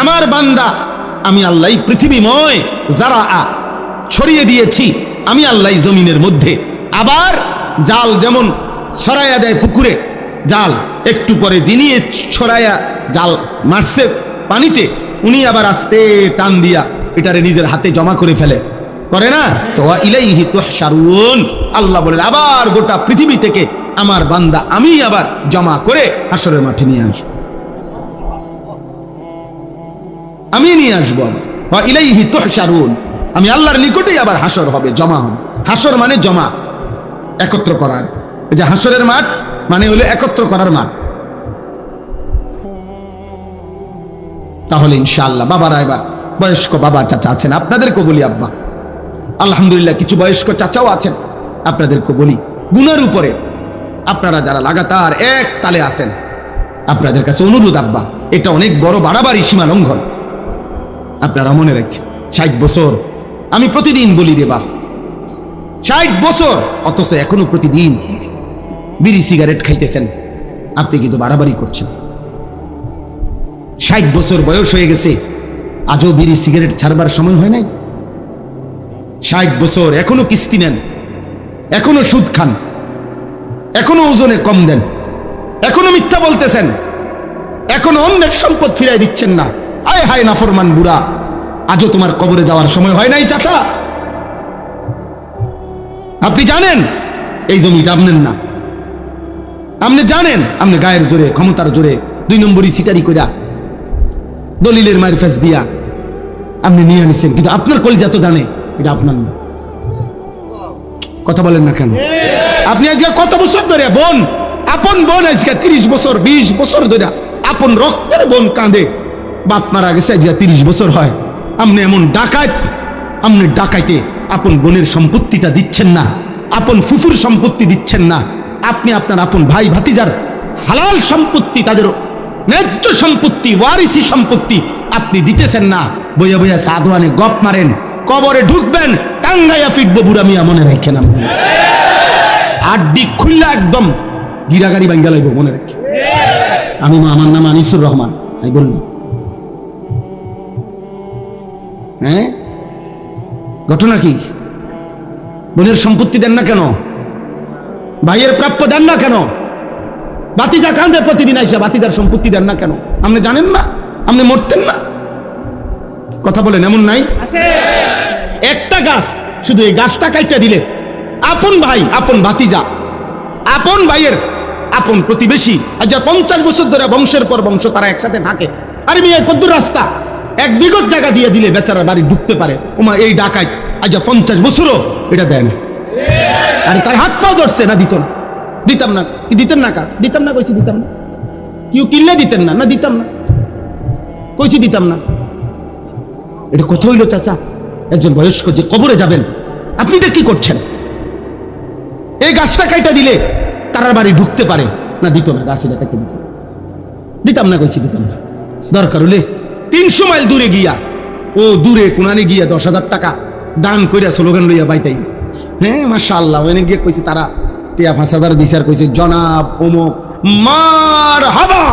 আমার বান্দা আমি আল্লাহ পৃথিবীময় যারা ছড়িয়ে দিয়েছি আমি আল্লাহ জমিনের মধ্যে। আবার জাল যেমন ছড়াইয়া দেয় পুকুরে, জাল একটু পরে যিনি ছড়াইয়া জাল মারছে পানিতে, উনি আবার আস্তে টান দিয়া এটারে নিজের হাতে জমা করে ফেলে, করে না? তো ইলাইহি তুহশারুন, আল্লাহ বলেন আবার গোটা পৃথিবী থেকে আমার বান্দা আমি আবার জমা করে হাসরের মাঠে নিয়ে আসবো, আমি নিয়ে আসবো আবার। ওয়া ইলাইহি তুহশারুন, আমি আল্লাহর নিকটেই আবার হাসর হবে, জমা হবে। হাসর মানে জমা, একত্র করার। এই যে হাসরের মাঠ মানে হলো একত্র করার মাঠ। তাহলে ইনশাআল্লাহ বাবারা, এবার বয়স্ক বাবা চাচা আছেন, আপনাদেরকে বলি আব্বা, আলহামদুলিল্লাহ কিছু বয়স্ক চাচাও আছেন, আপনাদেরকে বলি গুনার উপরে আপনারা যারা লাগাতার এক তালে আছেন, আপনাদের কাছে অনুরোধ আব্বা, এটা অনেক বড় বাড়াবাড়ি, সীমা লঙ্ঘন। আপনারা মনে রাখেন 60 বছর, আমি প্রতিদিন বলি রে বাপ, 60 বছর অথচ এখনো প্রতিদিন বিড়ি সিগারেট খাইতেছেন, আপনি কিন্তু বাড়াবাড়ি করছেন। 60 বছর বয়স হয়ে গেছে, আজও বিড়ি সিগারেট ছাড়বার সময় হয় নাই। 60 বছর এখনো কিস্তি নেন, এখনো সুদ খান, এখনো ওজনে কম দেন, এখনো মিথ্যা বলতেছেন, এখনো অন্যের সম্পদ ফিরাই দিচ্ছেন না। আয় হায় নাফরমান বুড়া, আজও তোমার কবরে যাওয়ার সময় হয় নাই চাচা। আপনি জানেন এই জমিটা আপনার না, আপনি জানেন আপনি গায়ের জোরে ক্ষমতার জোরে 2 নম্বরই সিটারি কইরা দলিলের মারফেস দিয়া আপনি নিয়ে আনিছেন, কিন্তু আপনার কলিজা তো জানে এটা আপনার না। কথা বলেন না কেন? আপনি আজকে কত বছর ধরে বোন, আপন বোন আজকে 30 বছর 20 বছর ধরে আপন রক্তের বোন কাঁদে, বাপ মারা গেছে আজকে 30 বছর হয়, আপনি এমন ডাকাত, আপনি ডাকাইতে আপন বোনের সম্পত্তিটা দিচ্ছেন না, আপন ফুফুর সম্পত্তি দিচ্ছেন না, আপনি আপনার আপন ভাই ভাতিজার হালাল সম্পত্তি, তাদের ন্যায্য সম্পত্তি, ওয়ারিসি সম্পত্তি আপনি দিতেছেন না। বইয়া বইয়া সাধুয়ানে গপ মারেন, কবরে ঢুকবেন টাঙ্গাইয়া ফিটবো বুড়া মিয়া, মনে রাখেন। আড্ডি খুললা একদম গিরাগাড়ি ভাঙ্গা লাইব, মনে রাখেন। আমি আমার নাম আনিসুর রহমান, আমি বললাম হ্যাঁ, ঘটনা কি? বোনের সম্পত্তি দেন না কেন? ভাইয়ের প্রাপ্য দেন না কেন? বাতিজা কাঁদে প্রতিদিন আইসা, বাতিজার সম্পত্তি দেন না কেন? আপনি জানেন না আপনি মরতেন না? কথা বলেন, এমন নাই? একটা গাছ, শুধু এই গাছটা কাইটা দিলে আপন ভাই, আপন ভাতিজা, আপন ভাইয়ের আপন প্রতিবেশী, আজ 50 বছর ধরে বংশের পর বংশ তারা একসাথে থাকে। আরে মেয়ে কদ্দুর রাস্তা, 1 বিঘত জায়গা দিয়ে দিলে বেচারা বাড়ি ঢুকতে পারে। ওমা এই ডাকাত আজ 50 বছরও এটা দেয় না। আরে তার হাত পাও ধরছে না, দিত না, দিতাম না, দিতেন না, কা দিতাম না, কইছি দিতাম না, কেউ কিনলে দিতেন না, না দিতাম না, কইছি দিতাম না। এটা কথা হইল চাচা? একজন বয়স্ক যে কবরে যাবেন, আপনি এটা কি করছেন? এই গাছটা কাইটা দিলে তারা বাড়ি ঢুকতে পারে না, দিত না, গাছ এটা কেটে দিত, দিতাম না, কইছি দিতাম না। দরকার হলে 300 মাইল দূরে গিয়া, ও দূরে কোনানে গিয়া 10,000 টাকা দান কইরা স্লোগান লইয়া বাইতাই, হ্যাঁ মাশাআল্লাহ, ওখানে গিয়ে কইছে তারা টিয়া 5,000 দিছে, আর কইছে জনাব অমুক মার হাবা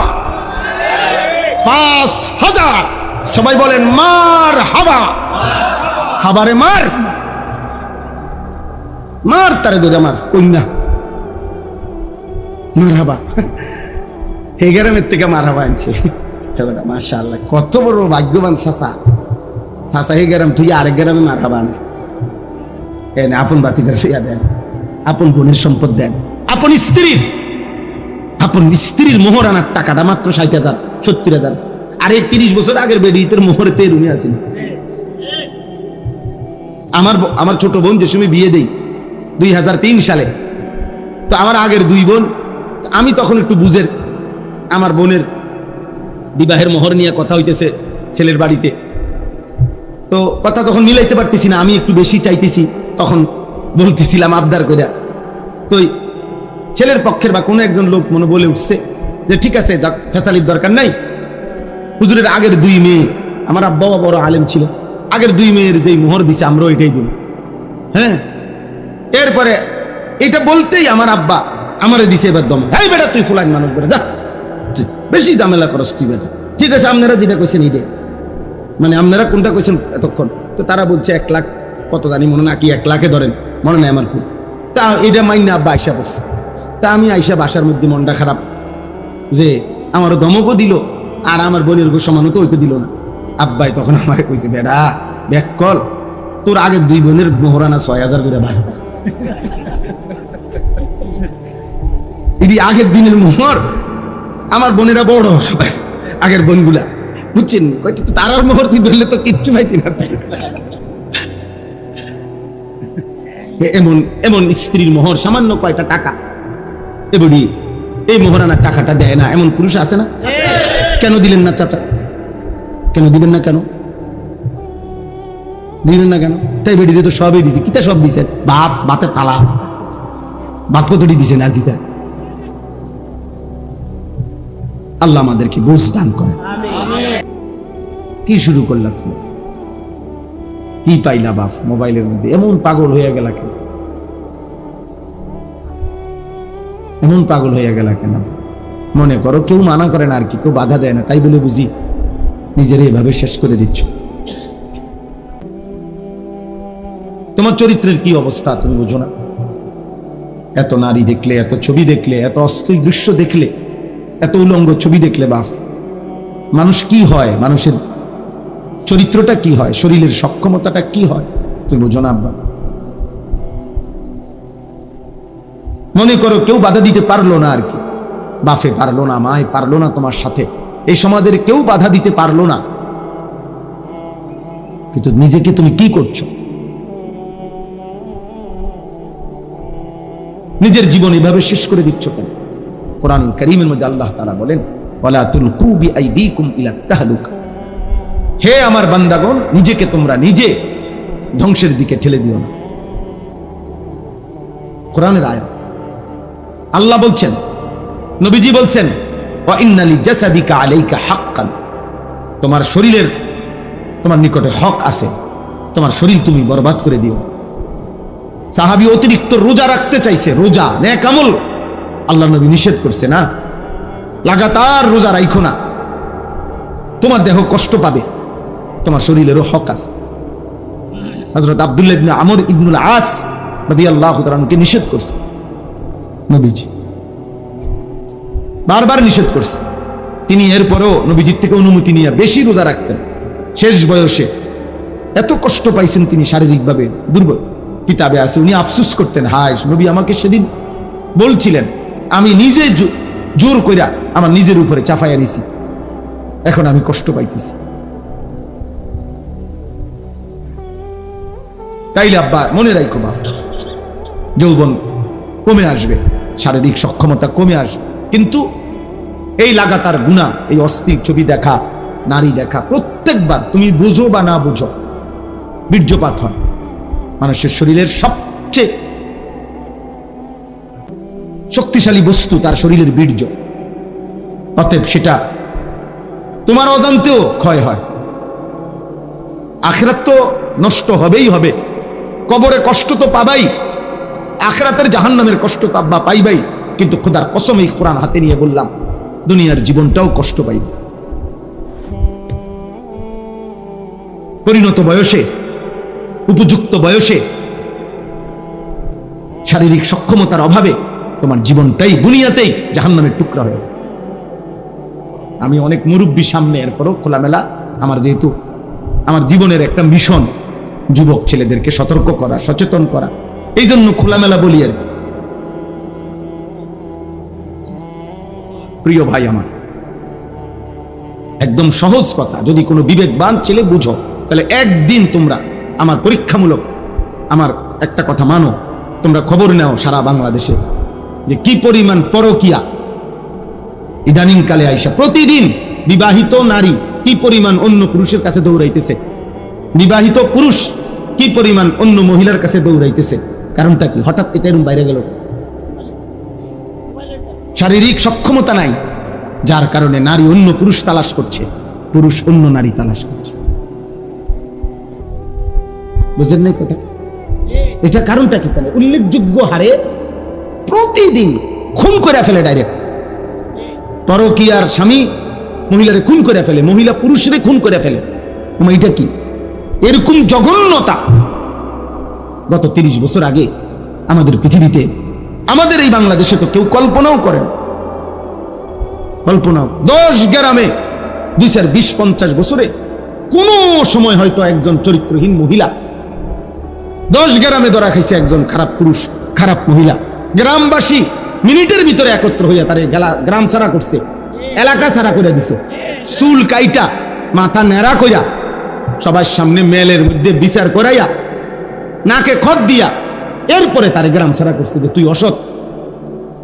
5,000, সবাই বলেন মার হাবা, হাবারে মার, মার তারে ধরে আমার কন্যা মার হাবা। এই গ্রামের থেকে মার হাবা আনছে, মাশাআল্লাহ, কত বড় ভাগ্যবান চাচা। চাচা এই গ্রাম তুই আরেক গ্রামে মার হাবা আনে, আপন বাতিজার ফিয়া দেন, আপন বোনের সম্পদ দেন, আপন স্ত্রীর মোহর আনার টাকাটা মাত্র 60,000 70,000। আর এই 30 বছর আগের বেডিতের মোহরে তে রুমে আসেন। আমার ছোট বোন যে সময় বিয়ে দেই 2003 সালে, তো আমার আগের 2 বোন, আমি তখন একটু বুঝের, আমার বোনের বিবাহের মোহর নিয়ে কথা হইতেছে ছেলের বাড়িতে, তো কথা তখন মিলাইতে পারতেছি না, আমি একটু বেশি চাইতেছি, তখন বলতেছিলাম আবদার করে। তো ছেলের পক্ষের বা কোনো একজন লোক মনে বলে উঠছে যে ঠিক আছে, ফেসালির দরকার নাই, হুজুরের আগের 2 মেয়ে, আমার আব্বা বড় আলেম ছিল, আগের 2 মেয়ের যেই মোহর দিছে আমরাও এটাই দিব। হ্যাঁ, এরপরে এটা বলতেই আমার আব্বা আমারে দিছে এবার দম, এই বেটা তুই ফুলাইন মানুষ বেটা, যা বেশি ঝামেলা করস তুই বেটা, ঠিক আছে আপনারা যেটা কইছেন এইটাই, মানে আপনারা কোনটা কইছেন এতক্ষণ? তো তারা বলছে 1 লাখ কত জানি মনে না কি 1 লাখে ধরেন, মনে নাই আমার খুব। তা এটা মাইনা আব্বা আইসা পড়ছে। তা আমি আইসা বাসার মধ্যে মনটা খারাপ, যে আমারও ধমকও দিল আর আমার বোনের সমানও তো হইতে দিল না। আব্বাই তখন আমাকে কইছে, বেড়া ব্যাক কল, তোর আগের 2 বোনের মোহরানা 6000 করে বাইরে, এটি আগের দিনের মোহর। আমার বোনেরা বড় সবাই, আগের বোনগুলা, বুঝছেন? তারার মোহর তুই ধরলে তো কিচ্ছু পাইতি না। এমন এমন স্ত্রীর মোহর সামান্য কয়টা টাকা, এবড়ি এই মোহরানার টাকাটা দেয় না, এমন পুরুষ আছে না? কেন দিলেন না চাচা? কেন দিবেন না? কেন দিলেন না? কেন? তাই বেডিরে তো সবই দিছি। কিতা সব দিছেন? ভাতের তালা, ভাত কতটি দিছেন আর কিতা? আল্লাহ আমাদেরকে বুঝ দান করে। কি শুরু করলা তুমি? কি পাইলা বাপ মোবাইলের মধ্যে? এমন পাগল হয়ে গেলা কেন? এমন পাগল হয়ে গেলা কেন? মনে করো কেউ মানা করে না আর কি, কেউ বাধা দেয় না, তাই বলে বুঝি নিজের এভাবে শেষ করে দিচ্ছ। তোমার চরিত্রের কি অবস্থা তুমি বুঝো না? এত নারী দেখলে, এত ছবি দেখলে, এত অশ্লীল দৃশ্য দেখলে, এত উলঙ্গ ছবি দেখলে বাপ, মানুষ কি হয়? মানুষের চরিত্রটা কি হয়? শরীরের সক্ষমতাটা কি হয়? তুমি বুঝো না আব্বা? মনে করো কেউ বাধা দিতে পারলো না আর কি, বাপে পারলো না, মায় পারলো না, তোমার সাথে এই সমাজের কেউ বাধা দিতে পারলো না, কিন্তু নিজেকে তুমি কি করছো? নিজের জীবন এভাবে শেষ করে দিচ্ছ কেন? কোরআন কারীমের মধ্যে আল্লাহ তাআলা বলেন, ওয়ালা তুলকু বিআইদিকুম ইলা তাহলুকা, হে আমার বান্দাগণ, নিজেকে তোমরা নিজে ধ্বংসের দিকে ঠেলে দিও না। কোরআনের আয়াত। আল্লাহ বলছেন, নবীজি বলছেন, ওয়া ইন্না লিজাসাদিকা আলাইকা হাক্কান, তোমার শরীরের তোমার নিকটে হক আছে, তোমার শরীর তুমি বরবাদ করে দিও। সাহাবী অতিরিক্ত রোজা রাখতে চাইছে, রোজা নেক আমল আল্লাহ নবী নিষেধ করছে না, লাগাতার রোজা রাখো না, তোমার দেহ কষ্ট পাবে, তোমার শরীরেরও হক আছে। হযরত আব্দুল্লাহ ইবনে আমর ইবনুল আস রাদিয়াল্লাহু তাআলা কে নিষেধ করছে নবীজি, বারবার নিষেধ করছে। তিনি এরপরও নবীজির থেকে অনুমতি নিয়ে বেশি রোজা রাখতেন। শেষ বয়সে এত কষ্ট পাইছেন তিনি, শারীরিকভাবে দুর্বল। কিতাবে আছে উনি আফসোস করতেন, হায় নবী আমাকে সেদিন বলছিলেন, আমি নিজে জোর কইরা আমার নিজের উপরে চাপাইয়া নিছি, এখন আমি কষ্ট পাইতেছি। তাইলে আব্বা মনে রাখো বাপ, যৌবন কমে আসবে, শারীরিক সক্ষমতা কমে আসবে, কিন্তু এই লাগাতার গুনাহ, এই অস্থির ছবি দেখা, নারী দেখা, প্রত্যেকবার তুমি বুঝো বা না বুঝো বীর্যপাত হয়। মানুষের শরীরের সবচেয়ে শক্তিশালী বস্তু তার শরীরের বীর্য, অতএব সেটা তোমার অজান্তেও ক্ষয় হয়। আখিরাত তো নষ্ট হবেই হবে, কবরে কষ্ট তো পাবাই, আখিরাতের জাহান্নামের কষ্ট তো আব্বা পাইবাই, কিন্তু খোদার কসম এই কোরআন হাতে নিয়ে বললাম, দুনিয়ার জীবনটাও কষ্ট পাইবে। পরিণত বয়সে, উপযুক্ত বয়সে শারীরিক সক্ষমতার অভাবে তোমার জীবনটাই দুনিয়াতেই জাহান্নামের টুকরা হয়েছে। আমি অনেক মুরব্বী সামনে, এরপরও খোলামেলা, আমার যেহেতু আমার জীবনের একটা মিশন যুবক ছেলেদেরকে সতর্ক করা, সচেতন করা, এই জন্য খোলামেলা বলি আর কি। প্রিয় ভাই আমার, একদম সহজ কথা, যদি কোনো বিবেকবান ছেলে বুঝো, তাহলে একদিন তোমরা আমার পরীক্ষামূলক আমার একটা কথা মানো, তোমরা খবর নাও সারা বাংলাদেশে যে কি পরিমাণ পরকিয়া ইদানিং কালে আইসা, প্রতিদিন বিবাহিত নারী কি পরিমাণ অন্য পুরুষের কাছে দৌড়াইতেছে, বিবাহিত পুরুষ কি পরিমাণ অন্য মহিলার কাছে দৌড়াইতেছে। কারণটা কি? হঠাৎ এটা এরকম বাইরে গেল, শারীরিক সক্ষমতা নাই, যার কারণে নারী অন্য পুরুষ তালাশ করছে, পুরুষ অন্য নারী তালাশ করছে। বুঝেন নাই কথা? এটা কারণটা কি? তাহলে উল্লেখযোগ্য হারে প্রতিদিন খুন করে ফেলে, ডাইরেক্ট পরকীয়ার স্বামী মহিলারে খুন করে ফেলে, মহিলা পুরুষরে খুন করে ফেলে, এটা কি? এরকম জঘন্যতা গত 30 বছর আগে আমাদের পৃথিবীতে, আমাদের এই বাংলাদেশে তো কেউ কল্পনাও করেন। কল্পনা 10 গ্রামে 20-50 বছরে কোন সময় হয়তো একজন চরিত্রহীন মহিলা 10 গ্রামে ধরা খাইছে, একজন খারাপ পুরুষ, খারাপ মহিলা। গ্রামবাসী মিনিটের ভিতরে একত্র হইয়া তারে গ্রাম ছাড়া করছে, এলাকা ছাড়া করে দিছে, চুল কাইটা মাথা নেড়া কইরা সবার সামনে মেলের মধ্যে বিচার করাইয়া নাকে খত দিয়া এরপরে তারে গ্রাম ছাড়া করছে যে তুই অসৎ,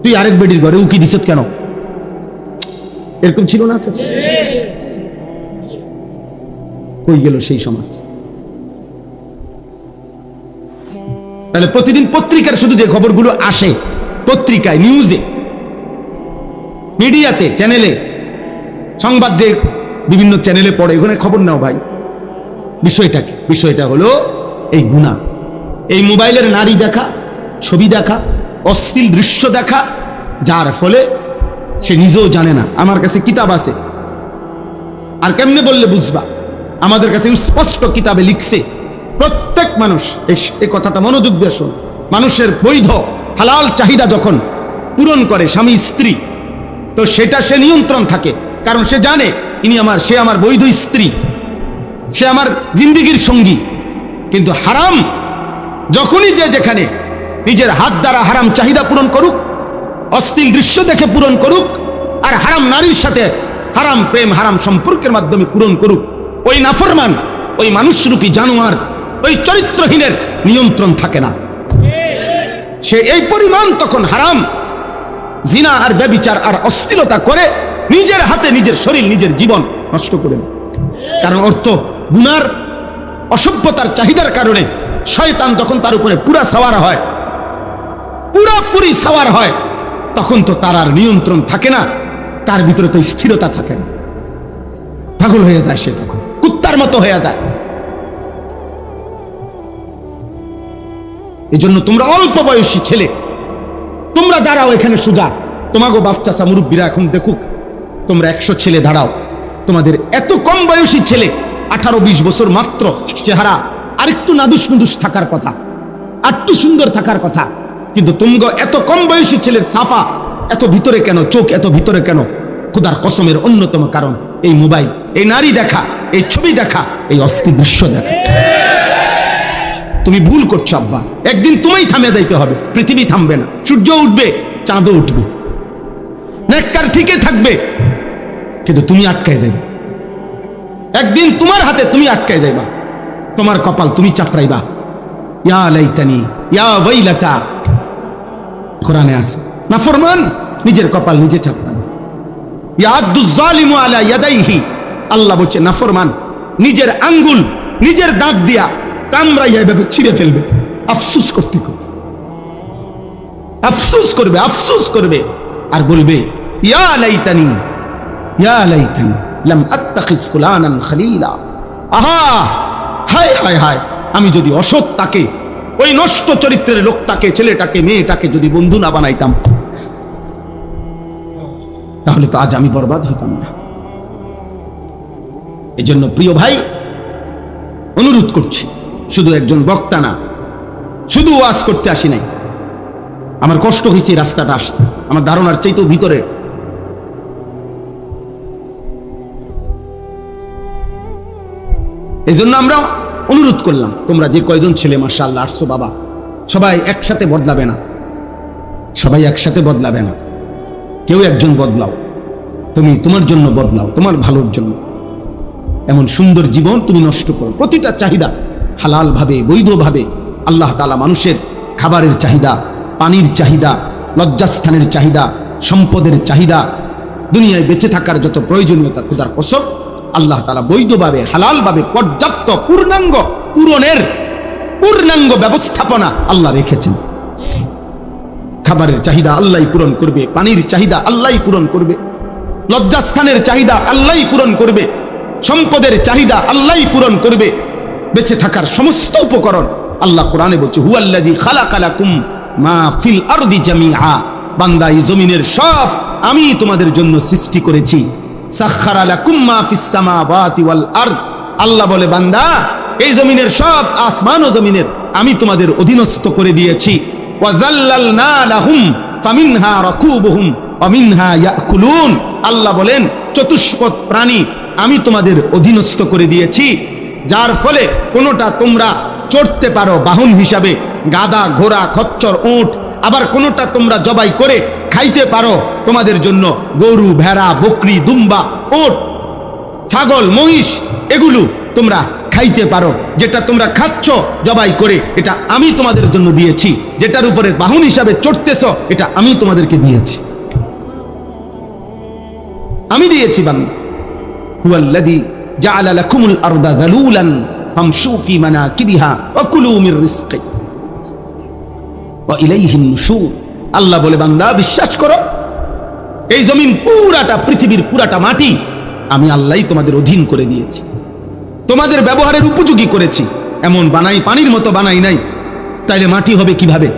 তুই আরেক বেডির ঘরে উকি দিছত কেন? এরকম ছিল না? আচ্ছা, কই গেল সেই সমাজ? তাহলে প্রতিদিন পত্রিকার শুধু যে খবরগুলো আসে, পত্রিকায়, নিউজে, মিডিয়াতে, চ্যানেলে, সংবাদ যে বিভিন্ন চ্যানেলে পড়ে, ওখানে খবর নাও ভাই। বিষয়টা কি? বিষয়টা হলো এই গুনাহ, এই মোবাইলের নারী দেখা, ছবি দেখা, অশ্লীল দৃশ্য দেখা, যার ফলে সে নিজেও জানে না। আমার কাছে কিতাব আছে, আর কেমনে বললে বুঝবা? আমাদের কাছে স্পষ্ট কিতাবে লিখছে, প্রত্যেক মানুষ, এই কথাটা মনোযোগ দিয়ে শোন, মানুষের বৈধ হালাল চাহিদা যখন পূরণ করে স্বামী স্ত্রী, তো সেটা সে নিয়ন্ত্রণ থাকে, কারণ সে জানে সে আমার বৈধ স্ত্রী, সে আমার জিন্দিগির সঙ্গী। কিন্তু হারাম যখনই যে যেখানে নিজের হাত দ্বারা হারাম চাহিদা পূরণ করুক, অশ্লীল দৃশ্য দেখে পূরণ করুক, আর হারাম নারীর সাথে হারাম প্রেম, হারাম সম্পর্কের মাধ্যমে পূরণ করুক, ওই নাফরমান, ওই মানুষরূপী জানোয়ার, ওই চরিত্রহীনের নিয়ন্ত্রণ থাকে না। সে এই পরিমাণ তখন হারাম, জিনা আর ব্যভিচার আর অশ্লীলতা করে নিজের হাতে নিজের শরীর, নিজের জীবন নষ্ট করে দেয়। কারণ অর্থ গুনার, অসভ্যতার চাহিদার কারণে শয়তান যখন তার উপরে পুরা সাওয়ার হয়, পুরাপুরি সাওয়ার হয়, তখন তো তার আর নিয়ন্ত্রণ থাকে না, তার ভিতরে তো স্থিরতা থাকে না, পাগল হয়ে যায় সে, তখন কুত্তার মতো হয়ে যায়। এই জন্য তোমরা অল্প বয়সী ছেলে, তোমরা দাঁড়াও এখানে সোজা, তোমাকে বাচ্চা মুরব্বীরা এখন দেখুক, তোমরা 100 ছেলে দাঁড়াও, তোমাদের এত কম বয়সী ছেলে, 18-20 বছর মাত্র, চেহারা আরেকটু নাদুস নুদুস থাকার কথা, আরেকটু সুন্দর থাকার কথা, কিন্তু তোমরা এত কম বয়সী ছেলের সাফা এত ভিতরে কেন? চোখ এত ভিতরে কেন? খোদার কসমের অন্যতম কারণ এই মোবাইল, এই নারী দেখা, এই ছবি দেখা, এই অস্থির দৃশ্য দেখা। তুমি ভুল করছো আব্বা, একদিন তুমিই থামে যাইতে হবে, পৃথিবী থামবে না, সূর্য উঠবে, চাঁদও উঠবে, নেককার ঠিকই থাকবে, কিন্তু তুমি আটকায় যাবে। একদিন তোমার হাতে তুমি আটকায় যাইবা, তোমার কপাল তুমি চাপড়াইবা। ইয়া লাইতানি ইয়া ওয়াইলাতা, কোরআনে আছে, নাফরমান নিজের কপাল নিজে চাপড়াবে। ইয়াদুজ জালিমু আলা ইয়াদাইহি, আল্লাহ বলছে নাফরমান নিজের আঙ্গুল, নিজের দাঁত দিয়া কামড়াইয়া এভাবে ছিঁড়ে ফেলবে, আফসোস করতে করতে, আফসোস করবে, আফসোস করবে, আর বলবে ইয়া লাইতানি লাম আত্তাখিজ ফুলানান খলিলা। আহা, হায় হায় হায়, আমি যদি অসৎ তাকে, ওই নষ্ট চরিত্রের লোকটাকে, ছেলেটাকে, মেয়েটাকে যদি বন্ধু না বানাইতাম, তাহলে তো আজ আমি বরবাদ হইতাম না। এজন্য প্রিয় ভাই, অনুরোধ করছি, শুধু একজন বক্তা না, শুধু ওয়াজ করতে আসি নাই, আমার কষ্ট হয়েছে রাস্তাটা আসতে, আমার ধারণার চাইতেও ভিতরে। এই জন্য আমরা অনুরোধ করলাম, তোমরা যে কয়জন ছেলে মাশাআল্লাহ আসছো বাবা, সবাই একসাথে বদলাবে না, সবাই একসাথে বদলাবে না, কেউ একজন বদলাও, তুমি তোমার জন্য বদলাও, তোমার ভালোর জন্য। এমন সুন্দর জীবন তুমি নষ্ট করো। প্রতিটা চাহিদা হালাল ভাবে, বৈধভাবে আল্লাহ তাআলা মানুষের খাবারের চাহিদা, পানির চাহিদা, লজ্জাস্থানের চাহিদা, সম্পদের চাহিদা, দুনিয়ায় বেঁচে থাকার যত প্রয়োজনীয়তা, খোদার কসম আল্লাহ তাআলা বৈধভাবে, হালালভাবে, পর্যাপ্ত পূর্ণাঙ্গ ব্যবস্থাপনা আল্লাহ রেখেছেন। খাবারের চাহিদা আল্লাহই পূরণ করবে, পানির চাহিদা আল্লাহই পূরণ করবে, লজ্জাস্থানের চাহিদা আল্লাহই পূরণ করবে, সম্পদের চাহিদা আল্লাহই পূরণ করবে, বেঁচে থাকার সমস্ত উপকরণ আল্লাহ কোরআনে বলছে হুয়াল্লাযী খালাকা লাকুম মা ফিল আরদি জামিআ, বান্দা এই জমিনের সব আমি তোমাদের জন্য সৃষ্টি করেছি। সাখখারা লাকুম মা ফিস সামাওয়াতি ওয়াল আরদ, আল্লাহ বলে, বান্দা এই জমিনের সব আসমান ও জমিনের আমি তোমাদের অধীনস্থ করে দিয়েছি। ওয়াজাল্লালনা লাহুম ফামিনহা রাকুবুহুম ওয়া মিনহা ইয়াকুলুন। আল্লাহ বলেন চতুষ্পদ প্রাণী আমি তোমাদের অধীনস্থ করে দিয়েছি, যার ফলে কোনোটা তোমরা চড়তে পারো বাহন হিসাবে, গাধা, ঘোড়া, খচ্চর, উট, আবার কোনোটা তোমরা জবাই করে খাইতে পারো তোমাদের জন্য গরু, ভেড়া, বকরি, দুম্বা, উট, ছাগল, মহিষ, এগুলো তোমরা খাইতে পারো। যেটা তোমরা খাচ্ছ জবাই করে, এটা আমি তোমাদের জন্য দিয়েছি। যেটার উপরে বাহন হিসাবে চড়তেছ, এটা আমি তোমাদেরকে দিয়েছি, আমি দিয়েছি। বান্দা হুয়াল্লাযী জাআলা লাকুমুল আরদা যালুলান ফামশু ফি মানাকিবিহা ওয়া কুলু মির রিজকি ওয়া ইলাইহিন নুশুর। আল্লাহ বলে, বান্দা বিশ্বাস করো, এই জমিন পুরাটা, পৃথিবীর পুরাটা মাটি আমি আল্লাহই তোমাদের অধীন করে দিয়েছি, তোমাদের ব্যবহারের উপযোগী করেছি। এমন বানাই, পানির মতো বানাই নাই, তাইলে মাটি হবে কিভাবে?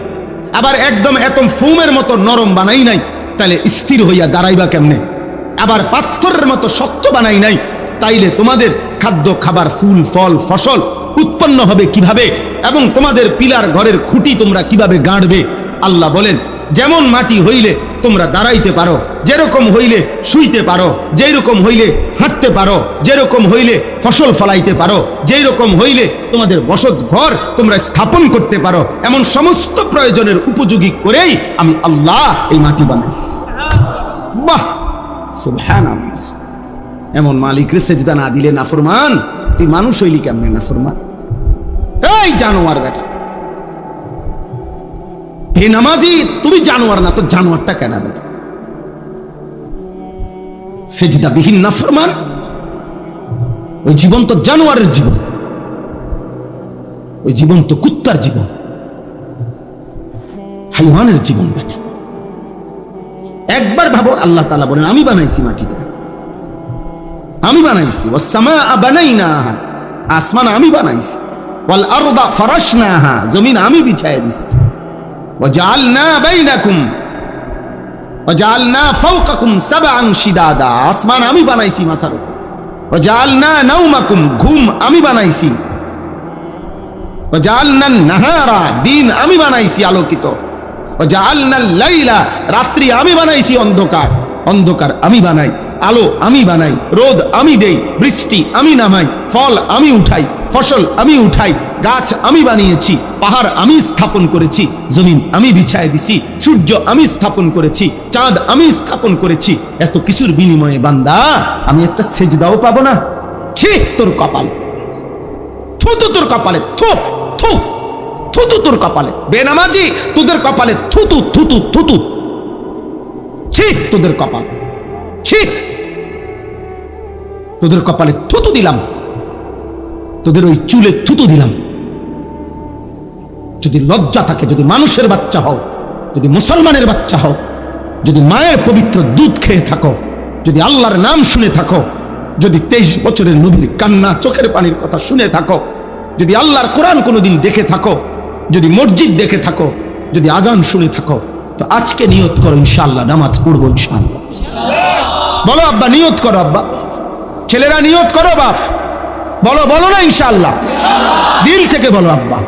আবার একদম এত ফোমের মতো নরম বানাই নাই, তাইলে স্থির হইয়া দাঁড়াইবা কেমনে? আবার পাথরের মতো শক্ত বানাই নাই, তাইলে তোমাদের খাদ্য, খাবার, ফুল, ফল, ফসল উৎপন্ন হবে কিভাবে? এবং তোমাদের পিলার ঘরের খুঁটি তোমরা কিভাবে গাঁড়বে? আল্লাহ বলেন, যেমন মাটি হইলে তোমরা দাঁড়াইতে পারো, যেরকম হইলে শুইতে পারো, যেরকম হইলে হাঁটতে পারো, যেরকম হইলে ফসল ফলাইতে পারো, যেই রকম হইলে তোমাদের বসত ঘর তোমরা স্থাপন করতে পারো, এমন সমস্ত প্রয়োজনের উপযোগী করেই আমি আল্লাহ এই মাটি বানাইছি। বাহ, সুবহানাল্লাহ। এমন মালিকরে সেজদা না দিলে নাফরমান, তুই মানুষ হইলি কেমনে নাফরমান? এই জানোয়ার বেটা, হে নামাজি, তুমি জানোয়ার না তো জানোয়ারটা কেন বেটা? সেজদা বিহীন নাফরমান, ওই জীবন তো জানোয়ারের জীবন, ওই জীবন তো কুত্তার জীবন, হাইওয়ানের জীবন বেটা। একবার ভাবো, আল্লাহ তাআলা বলেন আমি বানাইছি মাটিটা, আমি বানাইছি। ওয়াস সামাআ বানাইনাহা, আসমান আমি বানাইছি। ওয়াল আরদা ফারাশনাহা, জমিন আমি বিছায় দিছি। ওয়াজআলনা বাইনাকুম ওয়াজআলনা ফাওকাকুম সাবআন শিদাদা, আসমান আমি বানাইছি মাথার উপর। ওয়াজআলনা নাওমাকুম, ঘুম আমি বানাইছি। ওয়াজআলনান নাহারা, দিন আমি বানাইছি আলোকিত। ওয়াজআলনাল লাইলা, রাত্রি আমি বানাইছি অন্ধকার, অন্ধকার আমি বানাই, আলো আমি বানাই, রোদ আমি দেই, বৃষ্টি আমি নামাই, ফল আমি উঠাই, ফসল আমি উঠাই, গাছ আমি বানিয়েছি, পাহাড় আমি স্থাপন করেছি, জমিন আমি বিছায় দিছি, সূর্য আমি স্থাপন করেছি, চাঁদ আমি স্থাপন করেছি। এত কিছুর বিনিময়ে বান্দা আমি একটা সেজদাও পাবো না? ঠিক তোর কপালে, থুতু তোর কপালে, থু থু থুতু তোর কপালে। বেনামাজি, তোদের কপালে থুতু থুতু থুতু, ঠিক তোদের কপাল, ঠিক তোদের কপালে থুতু দিলাম, তোদের ওই চুলে থুতু দিলাম। যদি লজ্জা থাকে, যদি মানুষের বাচ্চা হও, যদি মুসলমানের বাচ্চা হও, যদি মায়ের পবিত্র দুধ খেয়ে থাকো, যদি আল্লাহর নাম শুনে থাকো, যদি 23 বছরের নবীর কান্না, চোখের পানির কথা শুনে থাকো, যদি আল্লাহর কোরআন কোনোদিন দেখে থাকো, যদি মসজিদ দেখে থাকো, যদি আজান শুনে থাকো, তো আজকে নিয়ত করো ইনশাআল্লাহ নামাজ পড়বো ইনশাআল্লাহ। বলো আব্বা, নিয়ত করো আব্বা, ছেলেরা নিয়ত করো, বাপ বলো, বলো না ইনশাআল্লাহ, দিল থেকে বলো আব্বা।